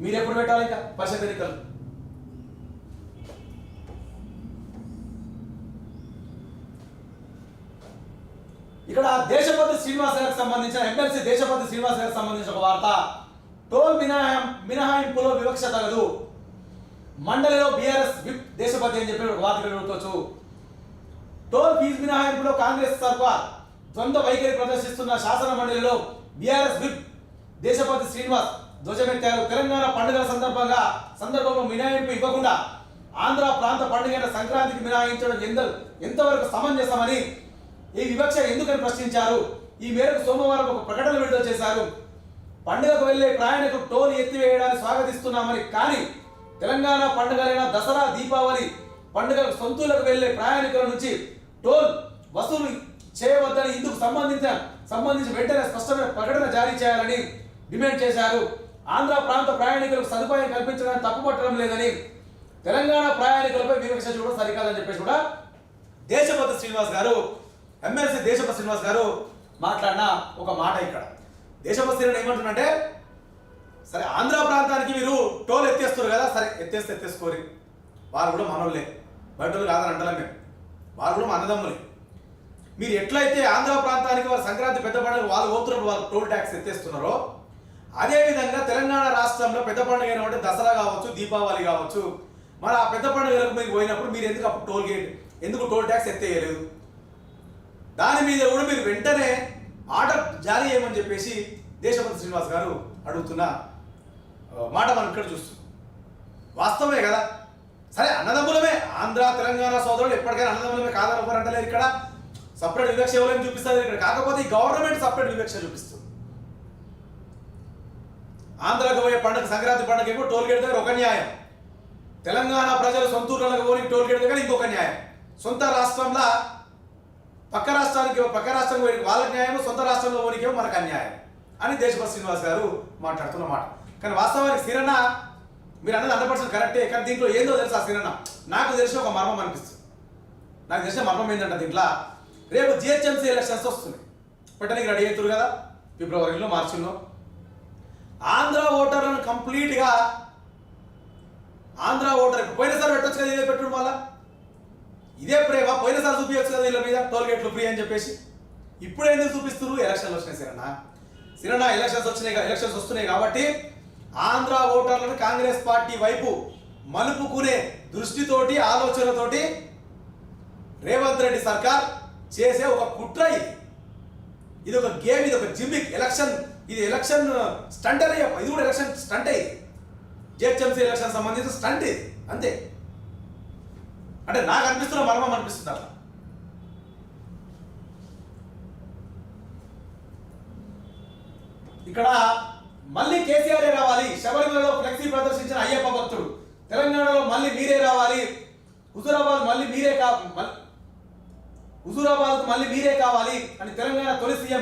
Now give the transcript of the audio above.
మీరు ఎప్పుడు పెట్టాలి ఇంకా పరిషత్ ఎన్నికలు? ఇక్కడ దేశపతి శ్రీనివాస్ గారికి సంబంధించిన ఎమ్మెల్సీ దేశపతి శ్రీనివాస్ గారికి సంబంధించిన ఒక వార్త. టోల్ మినహాయింపులో వివక్ష తగదు, మండలిలో బీఆర్ఎస్ విప్ దేశపతి అని చెప్పి ఒక వార్త పెరుగుకోవచ్చు. టోల్ ఫీజు మినహాయింపులో కాంగ్రెస్ సర్కార్ ద్వంద్వ వైఖరి ప్రదర్శిస్తున్న శాసన మండలిలో బీఆర్ఎస్ విప్ దేశపతి శ్రీనివాస్ ధ్వజమెత్తారు. తెలంగాణ పండుగల సందర్భంలో మినహాయింపు ఇవ్వకుండా ఆంధ్ర ప్రాంత పండుగైన సంక్రాంతికి మినహాయించడం ఎంతవరకు సమంజసమని, ఈ వివక్ష ఎందుకని ప్రశ్నించారు. ఈ మేరకు సోమవారం ఒక ప్రకటన విడుదల చేశారు. పండుగకు వెళ్లే ప్రయాణికులు టోల్ ఎత్తివేయడాన్ని స్వాగతిస్తున్నామని, కానీ తెలంగాణ పండుగలైన దసరా, దీపావళి పండుగలకు సొంతూలకు వెళ్లే ప్రయాణికుల నుంచి టోల్ వసూలు చేయవద్దని ఇందుకు సంబంధించి వెంటనే స్పష్టమైన ప్రకటన జారీ చేయాలని డిమాండ్ చేశారు. ఆంధ్ర ప్రాంత ప్రయాణికులకు సదుపాయం కల్పించడానికి తప్పుపట్టడం లేదని, తెలంగాణ ప్రయాణికులపై వివక్ష చూడడం సరికాదని చెప్పేసి కూడా దేశపతి శ్రీనివాస్ గారు, ఎమ్మెల్సీ దేశపతి శ్రీనివాస్ గారు మాట్లాడిన ఒక మాట. ఇక్కడ దేశపతి శ్రీనివాస్ ఏమంటున్నంటే, సరే ఆంధ్ర ప్రాంతానికి మీరు టోల్ ఎత్తేస్తారు కదా, సరే ఎత్తేసుకోరి, వాళ్ళు కూడా మనోళ్ళే, బయట వాళ్ళు కాదని అంటలే మేము, వాళ్ళు కూడా అన్నదమ్ములే. మీరు ఎట్లయితే ఆంధ్ర ప్రాంతానికి వారు సంక్రాంతి పెద్ద పండుగ వాళ్ళు పోతున్నప్పుడు వాళ్ళు టోల్ ట్యాక్స్ ఎత్తేస్తున్నారో, అదేవిధంగా తెలంగాణ రాష్ట్రంలో పెద్ద పండుగ అయినా దసరా కావచ్చు, దీపావళి కావచ్చు, మరి ఆ పెద్ద పండుగలకు మీరు పోయినప్పుడు మీరు ఎందుకు అప్పుడు టోల్ ట్యాక్స్ ఎత్తేయలేదు? దాని మీద కూడా మీరు వెంటనే ఆర్డర్ జారీ చేయమని చెప్పేసి దేశపతి శ్రీనివాస్ గారు అడుగుతున్న మాట మనం ఇక్కడ చూస్తున్నాం. వాస్తవమే కదా. సరే అన్నదమ్ములమే, ఆంధ్ర తెలంగాణ సోదరులు ఎప్పటికైనా అన్నదమ్ములమే, కాదని ఎవరు అంటలేరు. ఇక్కడ సపరేట్ వివక్ష ఎవరైనా చూపిస్తారు ఇక్కడ, కాకపోతే ఈ గవర్నమెంట్ సపరేట్ వివక్ష చూపిస్తుంది. ఆంధ్రాకు పోయే పండుగ సంక్రాంతి పండుగ ఏమో టోల్ గేట్ దగ్గర ఒక న్యాయం, తెలంగాణ ప్రజలు సొంతూరులకు పోనీ టోల్ గేట్ దగ్గర ఇంకొక న్యాయం, సొంత రాష్ట్రంలో పక్క రాష్ట్రానికి వాళ్ళకి న్యాయం, సొంత రాష్ట్రంలో పోనీకేమో మనకు అన్యాయం అని దేశపతి శ్రీనివాస్ గారు మాట్లాడుతున్న మాట. కానీ వాస్తవానికి సిరన్న మీరు అన్నది 100% కరెక్టే. కానీ దీంట్లో ఏందో తెలుసా సిరన్న, నాకు తెలిసిన ఒక మర్మం అనిపిస్తుంది. నాకు తెలిసిన మర్మం ఏంటంటే, దీంట్లో రేపు జిహెచ్ఎంసీ ఎలక్షన్స్ వస్తున్నాయి, పెట్టడానికి రెడీ అవుతారు కదా, ఫిబ్రవరిలో మార్చిలో. ఆంధ్ర ఓటర్లను కంప్లీట్గా ఆంధ్ర ఓటర్ పోయినసారి పెట్టచ్చు కదా, ఇదే పెట్టడం వల్ల ఇదే ప్రేమ పోయినసారి చూపించచ్చు కదా వీళ్ళ మీద టోల్ గేట్లు ఫ్రీ అని చెప్పేసి. ఇప్పుడు ఎందుకు చూపిస్తున్నారు? ఎలక్షన్లు వచ్చినాయి సిరన్న ఎలక్షన్స్ వస్తున్నాయి కాబట్టి ఆంధ్ర ఓటర్లను కాంగ్రెస్ పార్టీ వైపు మలుపుకునే దృష్టితోటి, ఆలోచనతోటి రేవంత్ రెడ్డి సర్కార్ చేసే ఒక కుట్ర ఇది ఒక గేమ్, ఇది ఒక జిమ్మిక్ ఎలక్షన్, ఇది ఎలక్షన్ స్టంట్ అనే, ఇది కూడా ఎలక్షన్ స్టంట్ అయ్యి జిహెచ్ఎంసీ ఎలక్షన్ సంబంధించిన స్టంట్ ఇది అంతే. అంటే నాకు అనిపిస్తున్న మర్మం అనిపిస్తుంది అట్లా. ఇక్కడ మళ్ళీ కేసీఆర్ రావాలి, శబరిమలలో ఫ్లెక్సీ ప్రదర్శించిన అయ్యప్ప భక్తుడు, తెలంగాణలో మళ్ళీ మీరే రావాలి, హుజూరాబాద్ మళ్ళీ మీరే కావాలి అని తెలంగాణ తొలి సీఎం